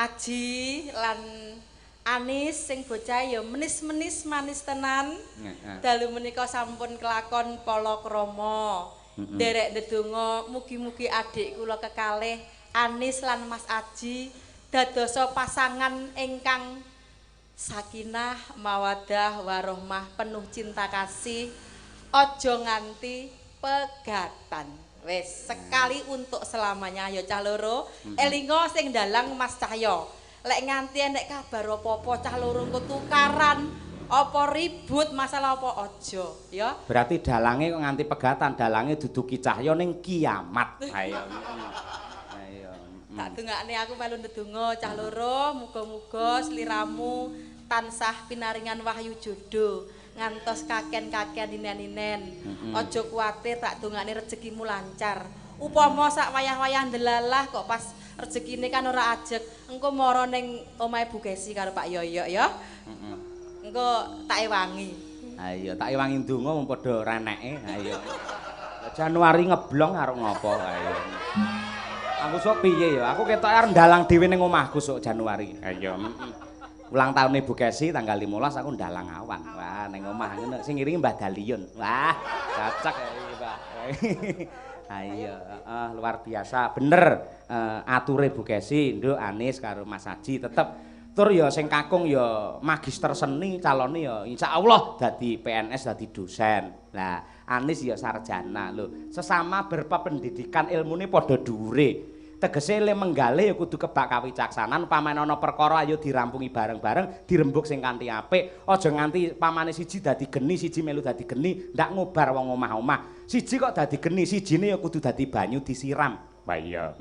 Aji lan Anis sing bocah ya menis-menis manis tenan. Dalu menika sampun kelakon palakrama. Derek ndedonga mugi-mugi adik kula kekalih Anis lan Mas Aji dadosa pasangan ingkang sakinah mawaddah warohmah penuh cinta kasih aja nganti pegatan. Wes sekali untuk selamanya ayo cah loro elingo sing dalang Mas Cahyo. Lek nganti enek kabar apa-apa cah loro engko tukaran apa ribut masalah apa aja ya. Berarti dalange kok nganti pegatan, dalange dudu Ki Cahyo ning kiamat. Ayo. Ayo. Tak dongakne aku melu ndedonga cah loro muga-muga sliramu tansah pinaringan wahyu jodoh ngantos kaken-kaken inen-inen. Aja kuwatir tak dongakne rezekimu lancar. Upama sak wayah-wayah ndelalah kok pas rezekine kan ora ajeg, engko mara ning omahe Bu Gesi karo Pak Yoyo ya. Engko tak ewangi. Ayo, tak ewangi ndonga mung padha reneke. Ayo. Januari ngeblong karo ngopo ayo. Aku sok piye ya? Aku ketok arep ndalang dhewe ning omahku sok Januari. Ayo. Ulang tahun Ibu Gesi tanggal 15 aku ndalang awan. Wah, ning omah ngono sing ngiringi Mbah Daliun. Wah, cocok ya iki, Pak. Ayo, luar biasa. Bener ature Bu Gesi, Nduk Anis karo Mas Aji tetep tur ya sing kakung ya magister seni calone ya insyaallah dadi PNS dadi dosen. Lah, Anis ya sarjana lho. Sesama berpendidikan ilmune padha dhuwure. Tegese le menggalih ya kudu kebak kawicaksanan pamane ana perkara ayo dirampungi bareng-bareng dirembuk sing kanthi apik aja nganti pamane siji dadi geni siji melu dadi geni ndak ngobar wong omah-omah siji kok dadi geni sijine ya kudu dadi banyu disiram wah iya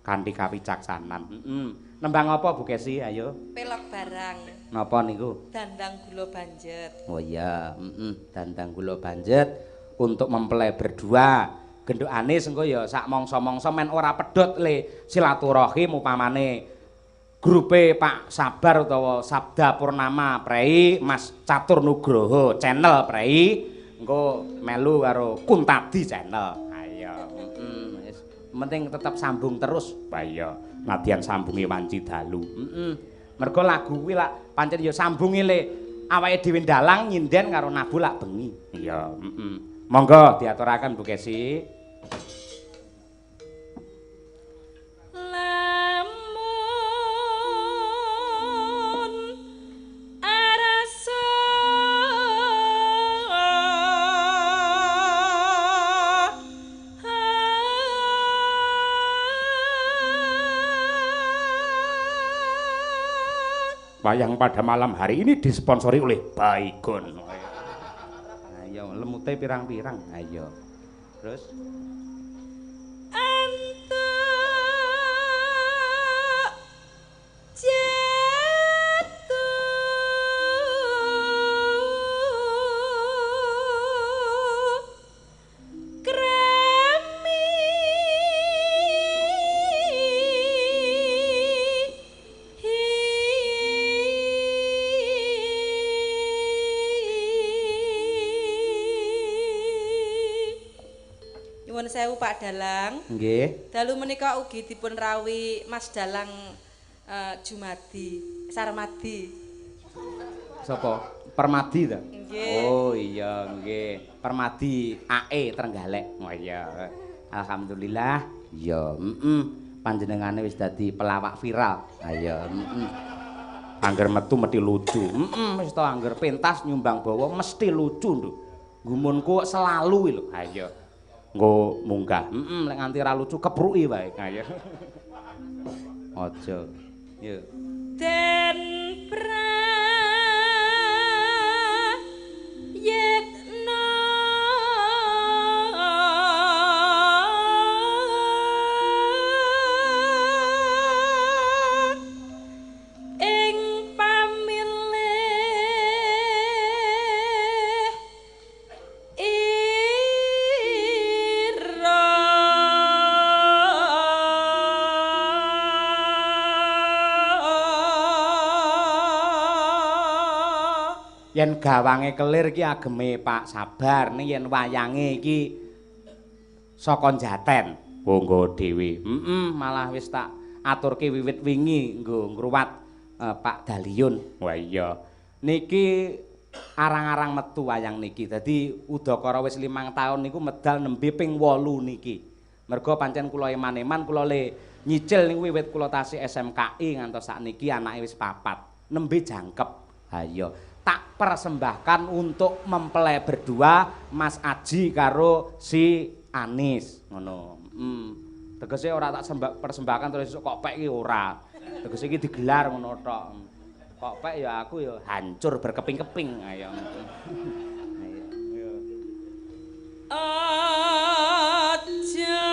kanthi kawicaksanan nembang apa Bu Kesi ayo Pelok barang napa niku dandang gula banjet oh iya dandang gula banjet untuk mempelai berdua genduk Anis engko ya sak mangsa-mangsa men ora pedhot le silaturahim upamane grupe Pak Sabar utawa Sabda Purnama Prei Mas Catur Nugroho channel Prei engko melu karo Kuntadi channel ayo wis penting tetep sambung terus iya nadyan sambungi wanci dalu mergo lagu kuwi lak pancen ya sambungi le awake dhewe ndalang nyinden karo nabu lak bengi iya monggo diaturaken Bu Kesi wayang pada malam hari ini disponsori oleh Baygon. Ayo lemute pirang-pirang. Ayo. Terus Sewu Pak Dalang. nggih. Dalu menika ugi dipun rawuhi Mas Dalang Jumadi, Sarmadi. Sapa? Permadi ta? Nggih. Oh iya nggih. Permadi AE Trenggalek. Oh iya. Alhamdulillah. Iya, panjenengane wis dadi pelawak viral. Ayo, Angger metu mesti lucu. Wis to angger pentas nyumbang bawa mesti lucu lho. Gumunku selalu lho. Ayo. Nggo munggah. Lek nganti ra lucu kepruki wae. Ayo. Aja. Yo. Den prayekna ing pamilih ira yen gawange kelir ki ageme Pak Sabar ning yen wayange iki saka Jaten monggo dhewe malah wis tak aturke wiwit wingi nggo ngruwat Pak Daliun. Wah iya. Niki arang-arang metu wayang niki. Dadi udakara wis 5 taun niku medal nembe ping 8 niki. Merga pancen kula eman-eman kula le nyicil niku wiwit kula tasih SMKI ngantos sakniki anake wis 4. Nembe jangkep. Ha iya. Tak persembahkan untuk mempelai berdua Mas Aji karo si Anis ngono. Tegese ora tak persembahkan terus kok pek iki ora. Tegese iki digelar ngono tok. Kok pek ya aku ya hancur berkeping-keping ayo. Aja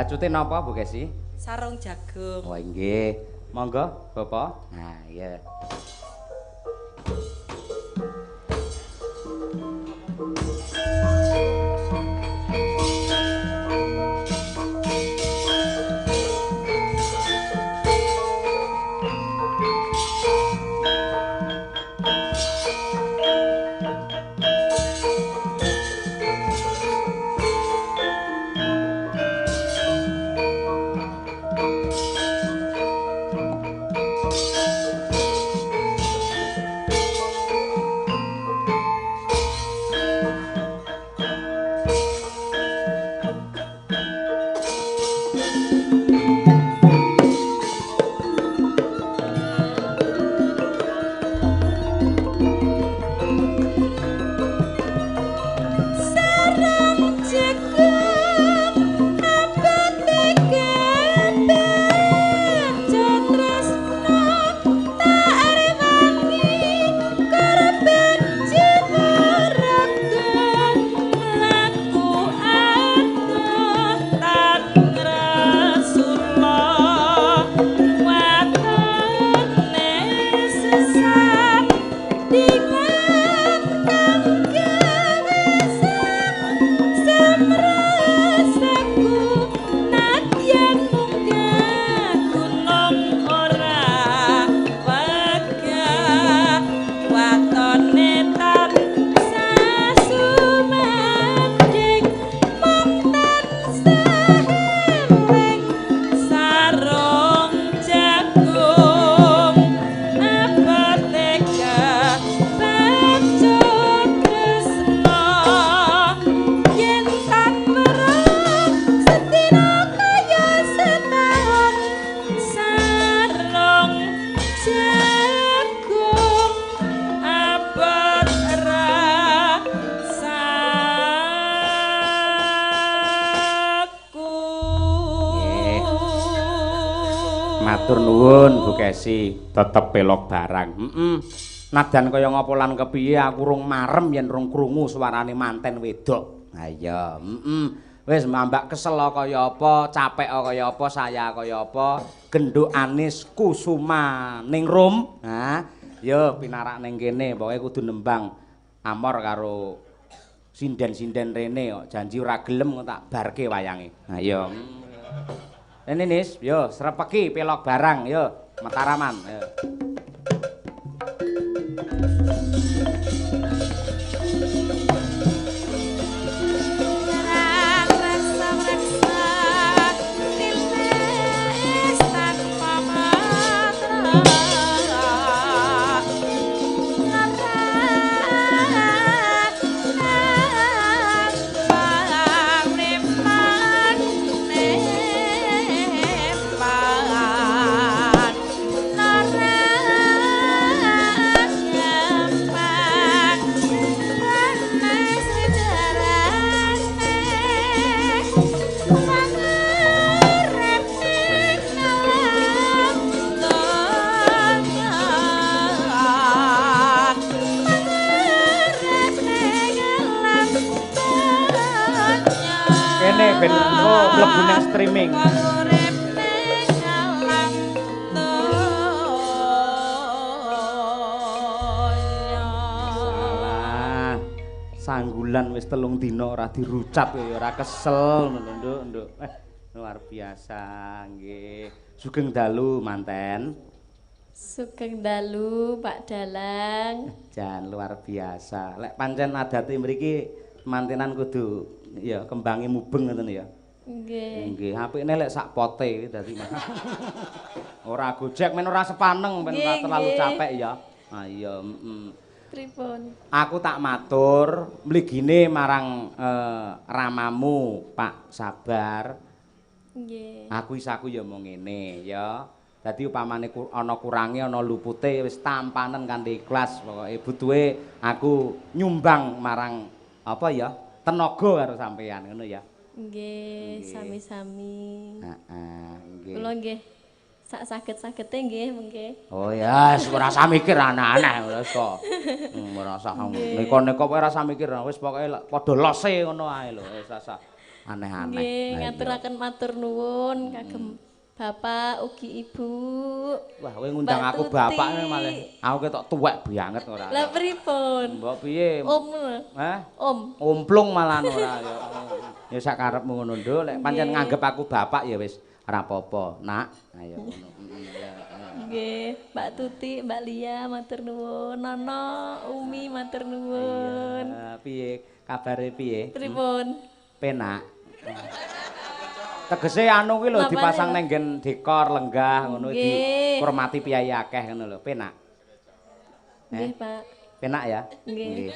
Bajute napa Bu Kesi? Sarung jagung. Oh nggih. Monggo, Bapak. Nah, iya. Matur nuwun Bu Kesi, tetep pelok barang. Nadan kaya ngapa lan kepiye aku rung marem yen rung krungu suarane manten wedok. Ha iya, Wis mbak kesel kaya apa, capek kaya apa, saya kaya apa, genduk anis kusuma ning rum. Ha, yo pinarak ning kene, pokoke kudu nembang amor karo sinden-sinden rene kok janji ora gelem kok tak barke wayange. Ha iya. Ini Nis, yo srepeki pelok barang, yo Mataraman, yo. Ben mlebu nang streaming. Salah. Sanggulan wis 3 dina ora dirucat ya ora kesel ngono, Nduk. Luar biasa nggih. Sugeng dalu manten. Sugeng dalu Pak Dalang. Jan luar biasa. Lek pancen adate mriki mantenan kudu ya kembange mubeng ngoten ya. Nggih. Nggih, apikne lek sak pote dadi ora gojek men ora sepaneng ben ora terlalu capek ya. Ah iya, Pripun? Aku tak matur mligine marang ramamu Pak Sabar. Nggih. Aku isaku ya mung ngene ya. Dadi upamane ana kurange ana lupute wis tampanen kanthi ikhlas pokoke butuhe aku nyumbang marang apa ya? Tenaga karo sampean ngono ya. Nggih, sami-sami. Heeh, nggih. Kula nggih sak saged-sagete nggih mengke. Oh ya, ora usah mikir aneh-aneh wis kok. Ora usah neko-neko kowe ora usah mikir wis pokoke padha lose ngono ae lho, wis usah aneh-aneh. Nggih, ngaturaken matur nuwun kagem Bapak ugi Ibu. Wah, kowe ngundang aku bapak malah. Aku ketok tuwek banget ora. Lah pripun? Mbok piye? Om. Hah? Om. Omplung malah ora ya. Ya sak karepmu ngono nduk, lek pancen nganggep aku bapak ya wis ora apa-apa, Nak. Ayo ngono. Nggih, Mbak Tuti, Mbak Lia matur nuwun, Nono, Umi matur nuwun. Iya, piye? Kabare piye? Pripun? Penak. Tegese anu kuwi lho dipasang nang nggen dekor lenggah ngono dihormati piyai akeh ngono lho, penak. Nggih, Pak. Penak ya? Nggih.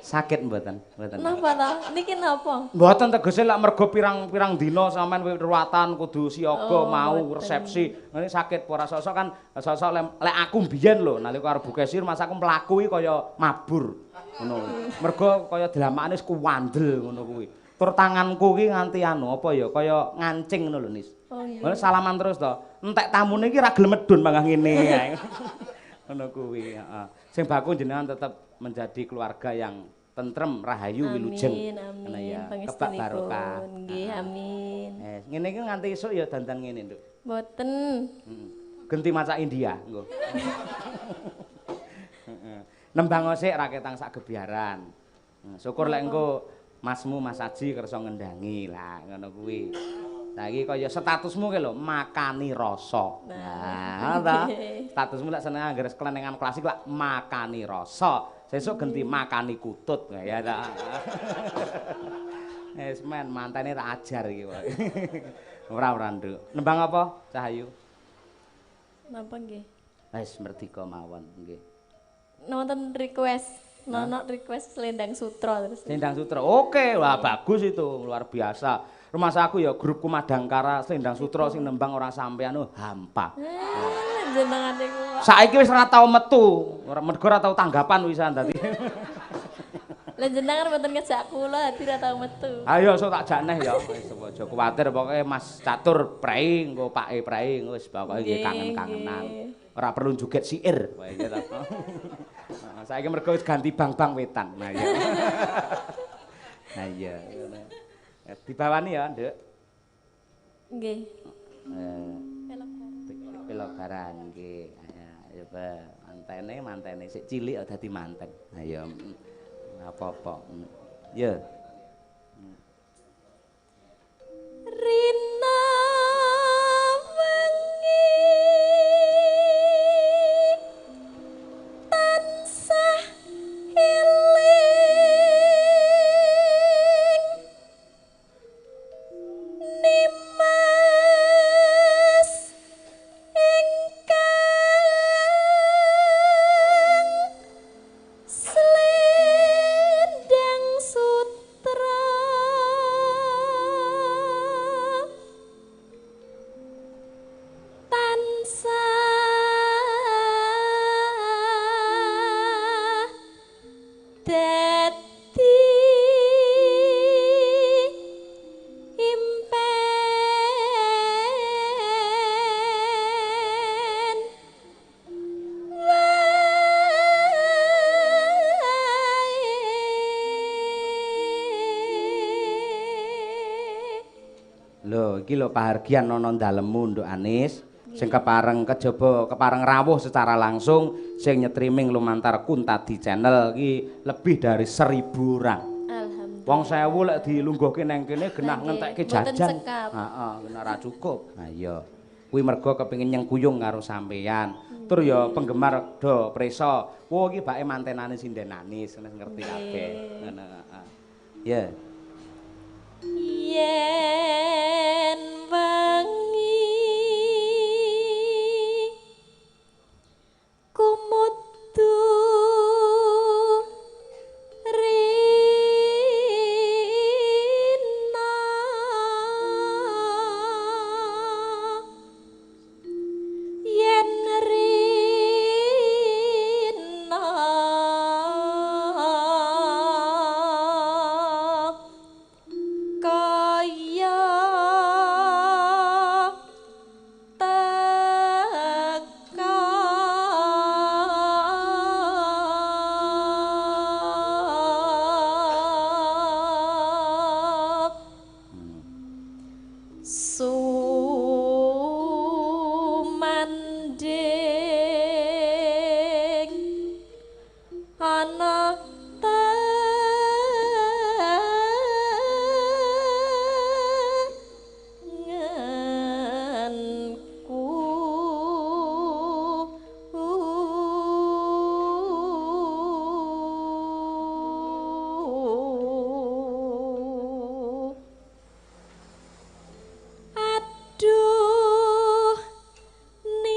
Sakit mboten? Mboten. Napa ta? Niki napa? Mboten tegese lek mergo pirang-pirang dina sampean ruwatan kudu siaga mau resepsi. Ngene sakit ora sosok kan sosok lek aku mbiyen lho nalika arep bukesir mas aku mlaku kaya mabur ngono. Mergo kaya delamakane wis kuwandel ngono kuwi. Tur tanganku ki nganti anu apa ya kaya ngancing ngono lho Nis. Oh iya. Ngono salaman terus to. Entek tamune iki ra gelem medun mangga ngene ae. Ngono kuwi, heeh. Sing baku jenengan tetep menjadi keluarga yang tentrem, rahayu, wilujeng. Amin, ya. amin. Kebak barokah. Nggih, amin. Ngene iki nganti esuk ya dandan ngene, Nduk. Mboten. Genti maca India, nggo. Nembang osik raketang sak gebiaran. Syukur lek engko Masmu Mas Aji kersa ngendangi lah ngono kuwi. Saiki kaya statusmu ki lho makani rasa. Nah, ta. Statusmu lek seneng anggere kelenengan klasik lak makani rasa. Sesuk genti makani kutut ya ta. Wis men mantene tak ajar iki wae. Ora Nduk. Nembang apa Cahayu? Napa nggih? Wis merdika mawon nggih. Nonton request. Nono request Selendang Sutra terus. Selendang Sutra. Oke, wah bagus itu, luar biasa. Rumah saku ya grupku Madangkara Selendang Sutra sing nembang ora sampean hampa. Jenengane kuwi. Saiki wis ora tau metu, mergo ora tau tanggapan wisan dadi. Lah jenengan mboten ngejak kula dadi ra tau metu. Ayo sok tak jak neh ya. Wis aja kuwatir pokoke Mas Catur prei engko Pake prei wis pokoke nggih kangen-kangenan. Ora perlu joget siir. Wah iki ta. Saiki mergo wis ganti bang-bang wetan. Nah iya. Nah iya. Dibawani ya, Nduk. Nggih. Pelok barang nggih. Coba mantene sik cilik dadi manten. Ayo. Apa-apa. Ya. Rina wengi tansah eling Nimas ingkang Slendang Sutra tansah dadi impen Lho, iki lho pahargyan ana dalemmu Nduk Anis. Sing kepareng kepareng rawuh secara langsung sing nyetriming lumantar Kuntadi Channel iki lebih dari 1000 orang. Alhamdulillah. Wong 1000 lek dilungguhke nang kene genah ngentekke Mboten jajan. sekap. Heeh, genah ra cukup. Ha iya. Kuwi mergo kepengin nyengkuyung karo sampeyan. Tur ya penggemar do presa, "Wo iki bake mantenane Sinden Anis," ngerti kabeh. Ngono, heeh. Ya. Yen wengi kumudu rina yen rina kaya teka sumanding anak tanganku aduh Nimas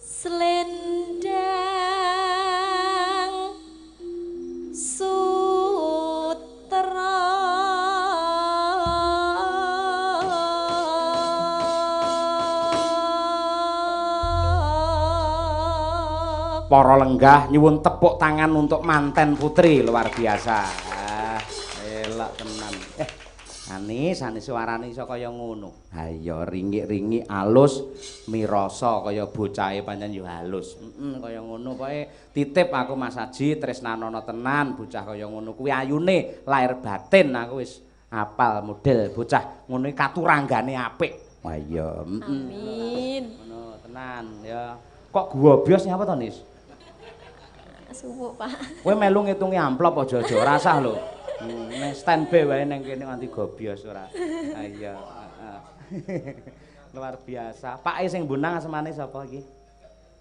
Slendang Sutra Para lenggah nyuwun tepuk tangan untuk manten putri luar biasa. Elok tenan. Anis suarane iso kaya ngono. Ha iya ringik-ringik alus mirasa kaya bocahe pancen yo halus. Kaya ngono pokoke titip aku Mas Aji tresnanono tenan bocah kaya ngono kuwi ayune lahir batin aku wis apal model bocah ngono katuranggane apik. Wah iya. Amin. Ngono tenan ya. Kok gua bios nyapa to Nis? Suwuk, Pak. Kowe melu ngitungi amplop aja-aja rasah lho. Nek standby wae ning kene nganti gobios ora. Ha iya, heeh. Luar biasa. Pake sing mbunang asemane sapa iki?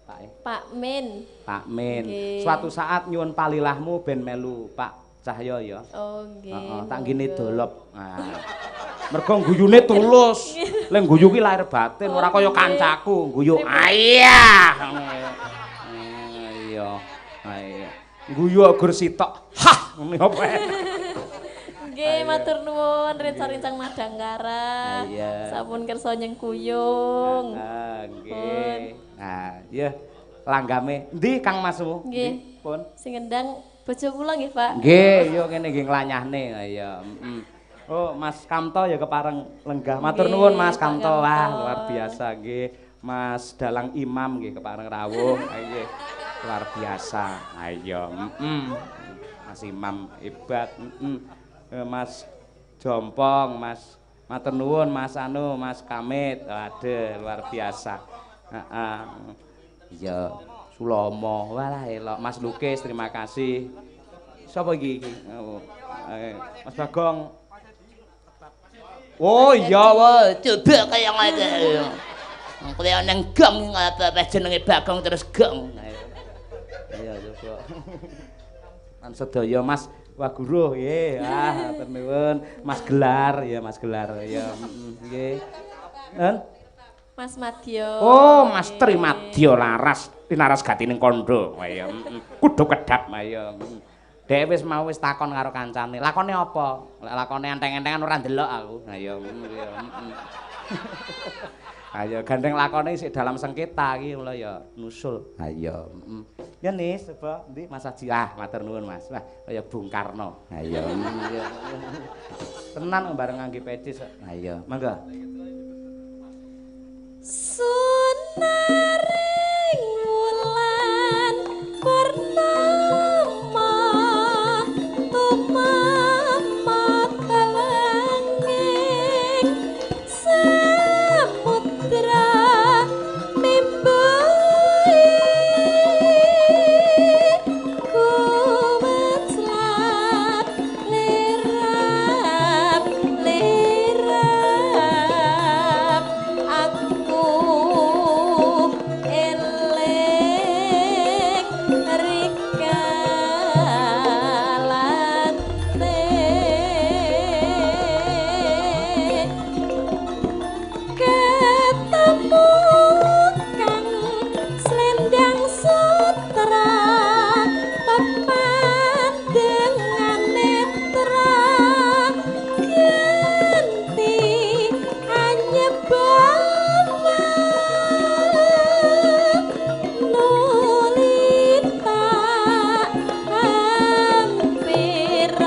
Pake. Pak Min. Pak Min. Nggih. Suatu saat nyuwun palilahmu ben melu Pak Cahyo ya. Oh nggih. Heeh, tak ngene dolop. Nah. Mergo guyune tulus. Lek guyu ki lahir batin ora kaya kancaku, guyu ayah. Iya. Ayo. Guyu gur sitok. Hah, ngene apa? Nggih, matur nuwun rencang-rencang Madangkara. Iya. Sampun kersa nyengkuyung. Nggih. Nah, iya. Langgame. Endi Kang Masmu? Nggih. Pun. Sing ngendang bojo kula nggih, Pak. Nggih, yo kene nggih nglanyahne. Iya, Oh, Mas Kamto ya kepareng lenggah. Matur nuwun Mas Kamto. Wah, luar biasa nggih. Mas Dalang Imam nggih kepareng rawuh. Nggih. Luar biasa. Ayo, Mas Imam hebat. Mas Jompong, Mas matur nuwun Mas Anu, Mas Kamit. Waduh, luar biasa. Heeh. Iya, Sulomo. Walah elok. Mas Lukis, terima kasih. Sapa iki? Mas Bagong. Oh iya wae, coba kaya ngene. Kuwi nang gong apa jenenge Bagong terus gong. Ayo coba. Lan sedaya Mas Waguruh nggih. Matur nuwun. Mas Gelar ya Mas Gelar ya. Nggih. Mas Madya. Oh, Mas Trimadya Laras, Tinaras Gatining Kandha. Ya kudu kedap ya. Dek wis mau wis takon karo kancane. Lakone apa? Lek lakone enteng-entengan ora ndelok aku. Ha ya. Ayo gandeng lakone isih dalam sengketa iki mula ya nusul. Ha ya. Ya nis, coba ndi Mas Haji. Matur nuwun Mas. Wah, kaya Bung Karno. Ha ya. Tenan bareng ngangge pecis. Ha ya. Mangga. Sunaring wulan purnama tumama telenging samudra mimbui kuweclat lerap aku eling rikalate ketemu kang slendang sutra papan dengan netra ganti anyebawa nulita hampirake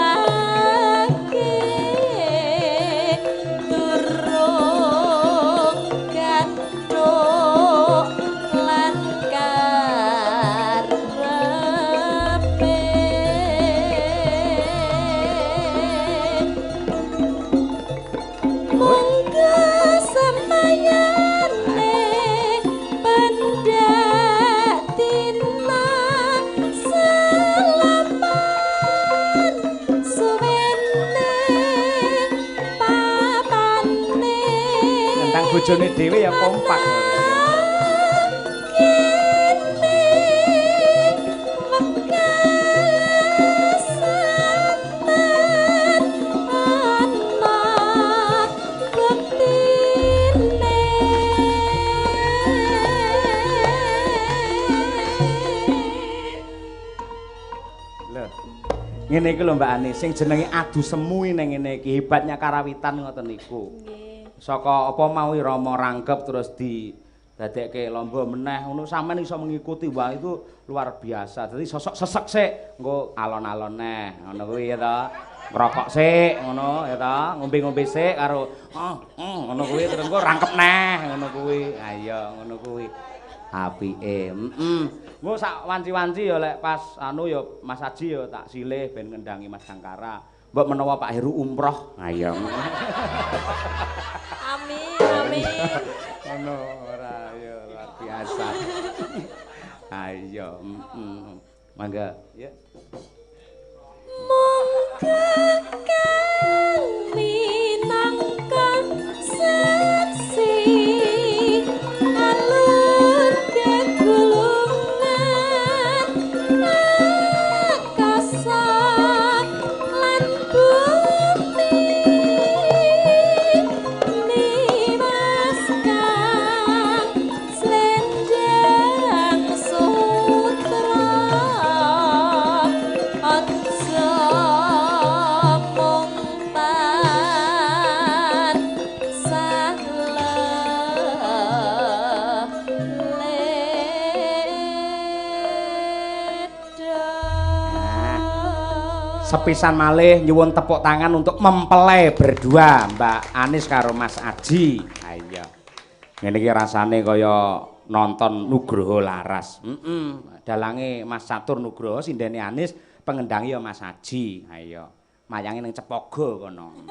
durung gantuk lan karepe monggo semayane pendatina selapan suwene papane Tentang bojone dhewe ya kompak. Lho. Ngene iki lho Mbak Ani, sing jenenge adu semu ning ngene iki hebatnya karawitan ngoten niku. nggih Saka apa mau Rama rangkep terus di dadekke lomba meneh ngono sampean iso mengikuti wah itu luar biasa. Dadi sosok sesek sik engko alon-alon neh ngono kuwi ya ta. Ngrokok sik ngono ya ta, ngombe-ngombe sik karo ngono kuwi terus engko rangkep neh ngono kuwi. Ha iya ngono kuwi. Apike. Engko sak wanci-wanci ya lek pas anu ya Mas Haji ya tak silih ben ngendangi Mas Gangkara. Mbok menawa Pak Heru umroh. Ha iya. amin amin Ngono ora ya luar biasa. Ayo, mangga ya. monggo kang minangka saksi alur kegulungan akasa lan bumi niwas kang slendang sutra aja sepisan malih nyuwun tepuk tangan untuk mempelai berdua Mbak Anis karo Mas Aji. Ayo. Ngene iki rasane kaya nonton Nugroho Laras. Dalange Mas Catur Nugroho sindene Anis, pengendangi ya Mas Aji. Ayo. Mayange ning Cepogo kono.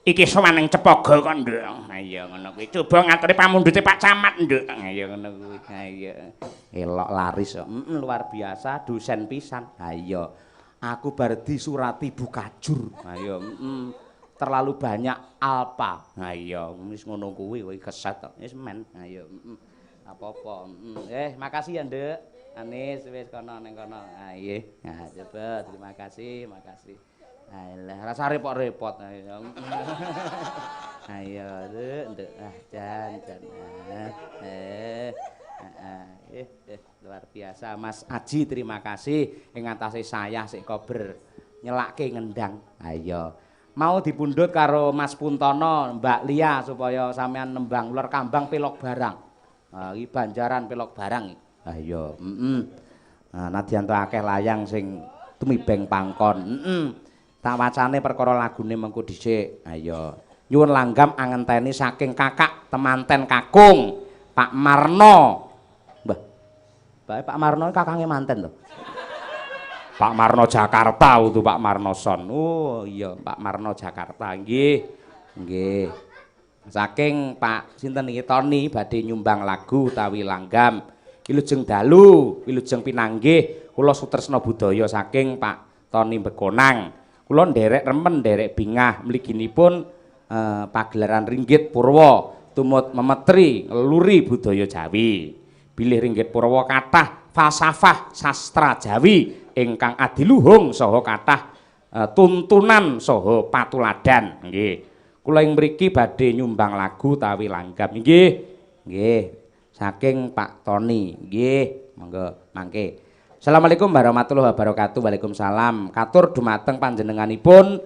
Iki sowan ning Cepogo kon, Nduk. Ayo ngono kuwi. Coba ngaturi pamundhute Pak Camat, Nduk. Ayo ngono kuwi. Ayo. Elok laris kok. Luar biasa dosen pisan. Ayo. Aku bar disurati Bu Kajur. Ayo, terlalu banyak alpa. Ayo, wis ngono kuwi kowe keset kok. Wis men. Ayo, apa-apa. Makasih ya, Nduk. Anis wis kono ning kono. Ha nggih. Nah, coba terima kasih, makasih. Alah, rasa repot-repot. Ayo. Ayo, Nduk. Jan. Luar biasa Mas Aji, terima kasih ing atase saya sik kober nyelake ngendang. Ayo. Mau dipundhut karo Mas Puntono, Mbak Lia supaya sampean nembang ular kambang pelok barang. Iki banjaran pelok barang iki. Ayo, nadyan to akeh layang sing tumibeng pangkon. Tak wacane perkara lagune mengko dhisik. Ayo. Nyuwun langgam angenteni saking kakak temanten kakung Pak Marno. Pak Marno kakange manten lho. Pak Marno Jakarta itu Pak Marno Son. Oh iya Pak Marno Jakarta nggih. Nggih. Saking Pak sinten iki Tony badhe nyumbang lagu utawi langgam Wilujeng Dalu, Wilujeng Pinanggih, kula sutresna budaya saking Pak Tony Bekonang. Kula nderek remen, nderek bingah mliginipun pagelaran Ringgit Purwa tumut memetri ngeluri budaya Jawi. Bilih Ringgit Purwa kathah falsafah sastra Jawi ingkang adiluhung saha kathah tuntunan saha patuladan. Nggih. Kula ing mriki badhe nyumbang lagu tawi langgam. Nggih. Nggih. Saking Pak Tony. Nggih. Monggo mangke. Assalamualaikum warahmatullahi wabarakatuh. Waalaikumsalam. Katur dumateng panjenenganipun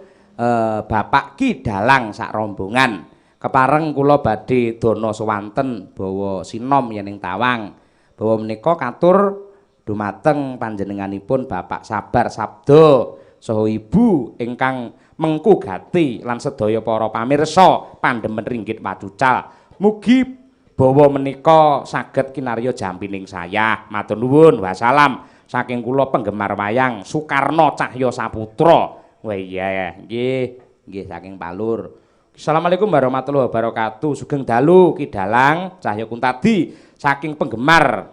Bapak Ki Dalang sak rombongan. Kepareng kula badhe dana sewanten bawa sinom yen ing Tawang. Bawa menika katur dumateng panjenenganipun Bapak Sabar Sabda saha Ibu ingkang mengku gati lan sedaya para pamirsa pandhemen Ringgit Paducal. Mugi bawa menika saged kinarya jampining saya. Matur nuwun. Wassalam. Saking kula penggemar wayang Sukarno Cahya Saputra. Wah iya nggih, nggih saking Palur. Assalamualaikum warahmatullahi wabarakatuh. Sugeng dalu Ki Dalang Cahya Kuntadi saking penggemar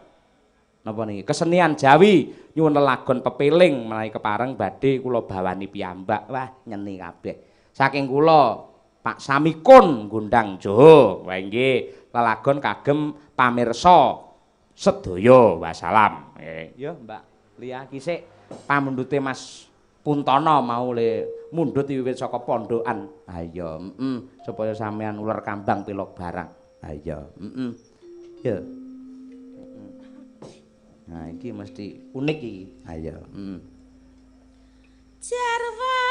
napa niki kesenian Jawi nyuwun lelagon pepeling menawi kepareng badhe kula bawani piyambak. Wah nyeni kabeh. Saking kula Pak Samikun Gondang Joho. Wah nggih lelagon kagem pamirsa sedaya. Wassalam. Ya Mbak Lia kisik pamundhute Mas Puntono mau le mundhut wiwit saka pondokan. Ayo, supaya sampean ular kambang pilok barang. Ayo, ya. Nah, iki mesti unik iki. Ayo, Jarwa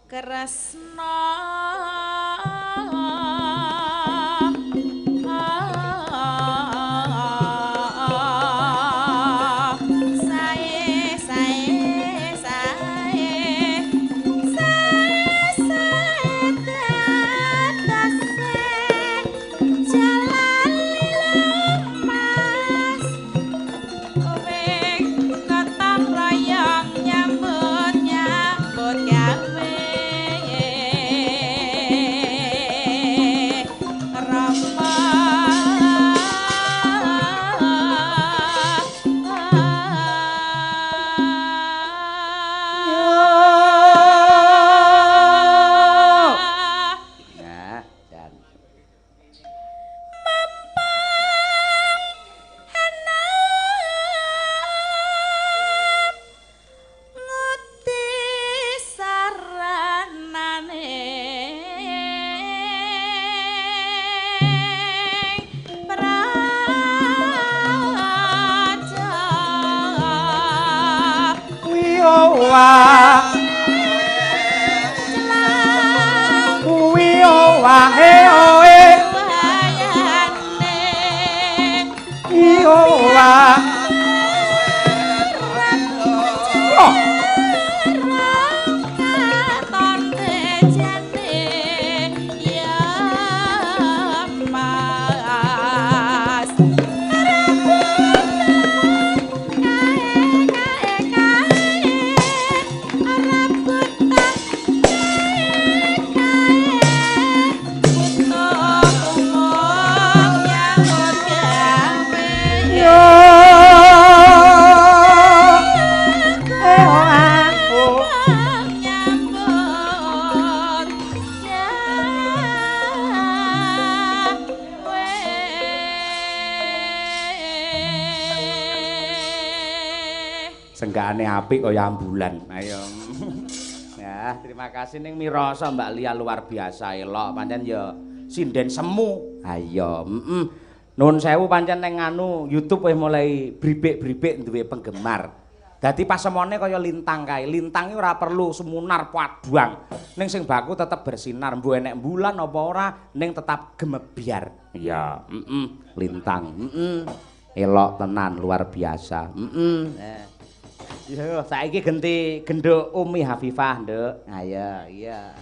Kresna owah kuwi owahe oe owah senggane apik kaya ambulan. Ayo. Ya, terima kasih ning mirasa Mbak Lia luar biasa elok pancen ya sinden semu. Ayo, Nuwun sewu pancen ning anu YouTube wis mulai bribik-bribik duwe penggemar. Dadi pasemone kaya lintang kae. Lintang iki ora perlu sumunar paduang. Ning sing baku tetep bersinar, mbuh enek bulan apa ora ning tetap gemebyar. Iya, lintang. Elok tenan luar biasa. Iya, saiki genti genduk Umi Hafifah, Nduk. Ayo, iya.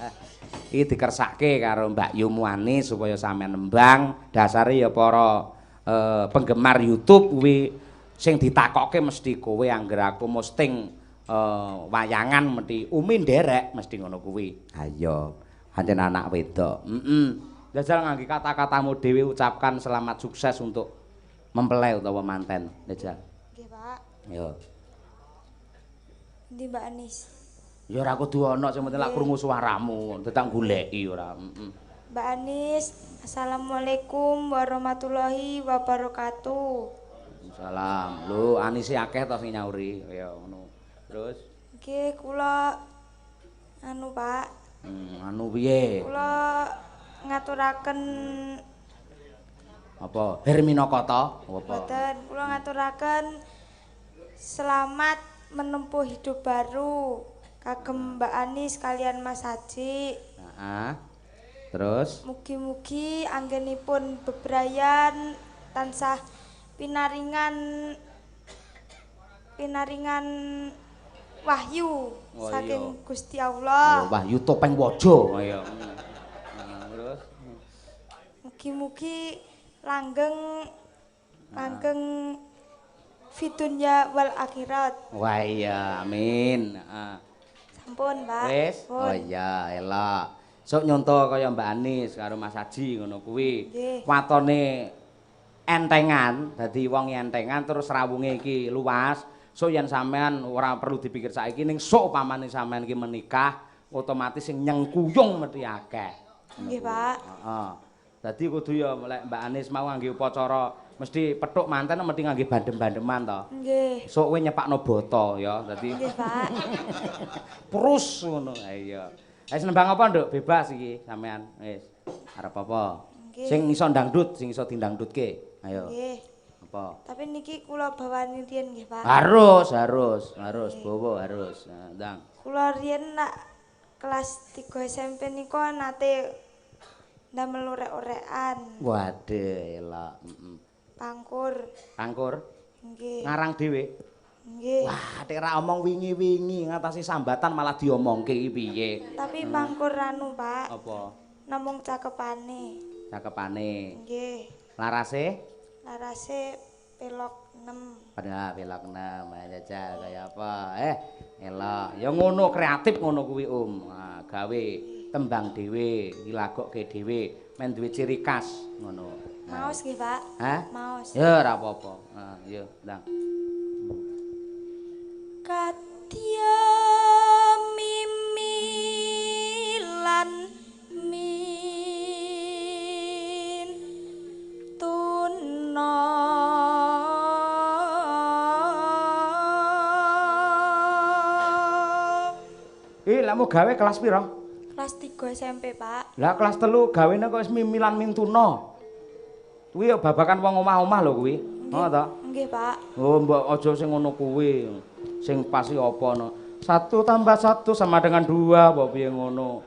Iki dikersake karo Mbak Yu Muani supaya sampean nembang. Dasare ya para penggemar YouTube kuwi sing ditakokke mesti kowe anggere aku posting wayangan mesti Umi nderek mesti ngono kuwi. Ayo, pancen anak wedok. Jajal ngangge kata-katamu dhewe ucapkan selamat sukses untuk mempelai utawa manten. Jajal. Nggih, Pak. Yo. Ndi Mbak Anis? Ya ora kudu ana sing penting lak krungu suaramu, tetak goleki ora. Mbak Anis, Assalamualaikum warahmatullahi wabarakatuh. Salam. Lho, Anise akeh to sing nyauri kaya ngono. Terus? Nggih, kula anu, Pak. Anu piye? Kula ngaturaken Apa? Hermina Kata? Apa? Mboten, kula ngaturaken selamat menempuh hidup baru kagem Mbak Anis kalian Mas Haji. Terus? Mugi-mugi anggenipun bebrayan tansah pinaringan wahyu saking Gusti Allah. Wahyu topeng waja kaya. Terus? Mugi-mugi langgeng fidunya wal akhirat. Wah iya, amin. Sampun, Mbak. Wis? Oh iya, elok. Sok nyonto kaya Mbak Anis karo Mas Haji ngono kuwi. Watone entengan, dadi wong entengan terus rawunge iki luas. So yen sampean ora perlu dipikir saiki ning sok upamane sampean iki menikah, otomatis sing nyengkuyung mesti akeh. Nggih, Pak. Heeh. Dadi kudu ya lek Mbak Anis mau ngangge upacara mesti petuk manten mesti ngangge bandem-bandeman to. Nggih. Sok kowe nyepakno boto ya. Dadi Nggih, Pak. Terus ngono. Ha iya. Wis nembang apa, Nduk? Bebas iki sampean. Wis. Arep apa? Nggih. Sing iso ndangdut, sing iso dindangdutke. Ayo. Nggih. Apa? Tapi niki kula bawani riyen nggih, Pak. Harus, bawa harus. Nah, ndang. Kula riyen nak kelas 3 SMP nika nate ndamel orek-orekan. Waduh, elok. Pangkur. Pangkur? Nggih. Ngarang dhewe. Nggih. Wah, nek ra omong wingi-wingi ngatasi sambatan malah diomongke iki piye? Tapi pangkur anu, Pak. Apa? Namung cakepane. Cakepane. Nggih. Larase? Larase pelok 6. Pada pelok 6 jajal kaya apa? Elok. Ya ngono kreatif ngono kuwi, Nah, gawe tembang dhewe, dilagokke dhewe, men duwe ciri khas ngono. Maos nggih, Pak. Hah? Maos. Ya ora apa-apa. Ya, ndang. Katya mimilan min tuna Lamu gawe kelas pira? Kelas 3 SMP, Pak. Lah kelas 3 gawene kok wis mimilan mintuna. Kuwi ya babakan wong omah-omah lho kuwi. Ngono to? Nggih, Pak. Oh, mbok aja sing ngono kuwi. Sing pas iki apa no. 1 tambah 1 sama dengan 2, apa piye ngono.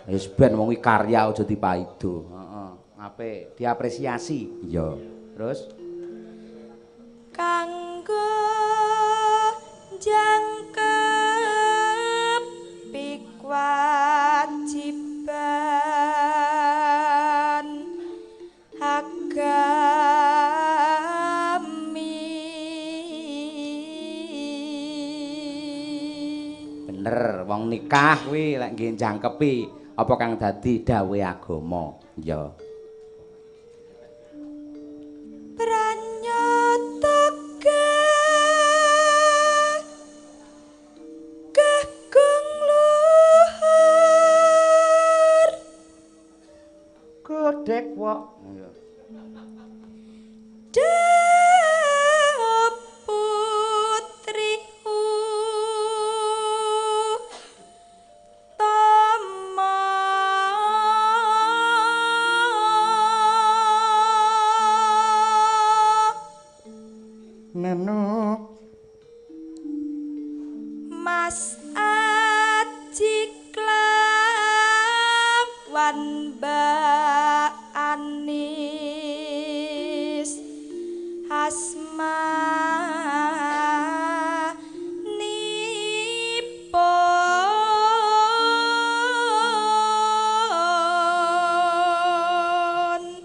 Wis ben wong iki karya aja dipaido. Heeh. Apik, diapresiasi. Iya. Terus kanggo jangkep kewajiban agami. bener, wong nikah kuwi lek nggih jangkepi apa kang dadi dawuhe agama. Iya. Pranyata kagung luhur Gedhek kok. Iya. putriku tama Nenu Mas Aji klawan Mbak Anis asmanipun.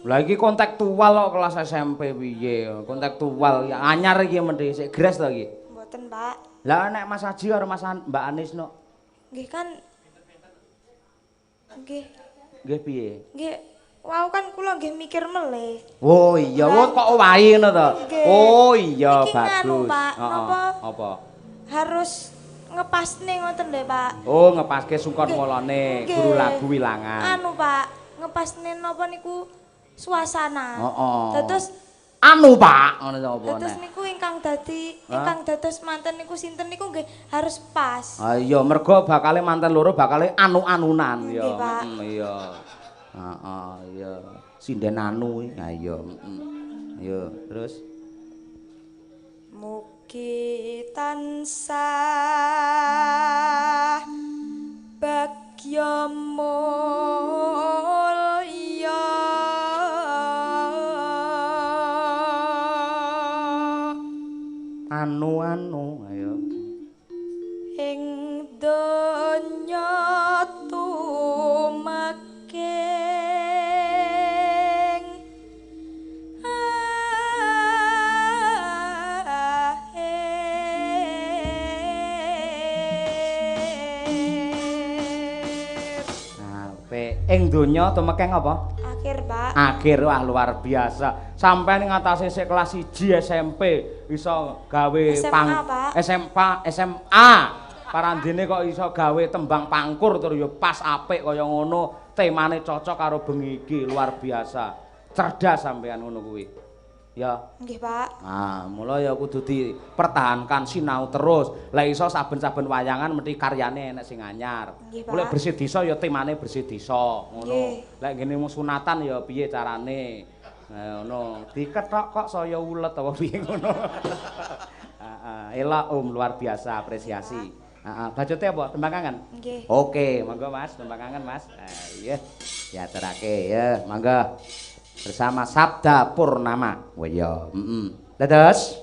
Lah iki kontekstual kok kelas SMP piye? Kontekstual ya anyar iki mendhe sik gres to iki. Mboten, Pak. Lah nek Mas Haji karo Mbak Anis no. Nggih kan nggih Nggih piye? nggih wau kan kula nggih mikir meleh. Oh iya, kok wae ngono to. Nggih. Oh iya, Iki nganu, bagus. Pak, Heeh. napa? Apa? Harus ngepasne ngoten lho, Pak. Oh, ngepaske sungkon Nggih. molone Nggih. guru lagu wilangan. Anu, Pak, ngepasne napa niku suasana. Heeh. Dados Anu, Pak, ngono to apa dados nek? niku ingkang Hah? dados manten niku sinten niku nggih harus pas. Ah iya, mergo bakale manten loro bakale anu-anunan ya. Nggih, Pak. Iya. Heeh, iya. Sinden anu kuwi. Ha iya, Iya, terus Mugi tansah bagya mulya anu-anu ayo. ing donya tumekeng Apik. Ing donya tumekeng apa? akhir, Pak. Akhir wah luar biasa. Sampai ngatasi sik kelas 1 SMP iso gawe SMA, Pak. SMA. Parandene kok iso gawe tembang pangkur terus ya pas apik kaya ngono, temane cocok karo bengi iki, luar biasa. Cerdas sampean ngono kuwi. Ya. Nggih, Pak. Nah, mula ya kudu dipertahankan sinau terus. Lek iso saben-saben wayangan mesti karyane enek sing anyar. Nggih, Pak. Mulai bersih desa ya temane bersih desa, ngono. Nggih. Lek ngene mung sunatan ya piye carane? Nah, ngono. Diketok kok saya ulet apa piye ngono. Heeh, elok luar biasa apresiasi. Heeh, bacotnya apa? Tembang kangen? Nggih. Oke, monggo Mas, tembang kangen Mas. Iya. Diaturake ya, monggo. Bersama Sabda Purnama. Wah iya, Dados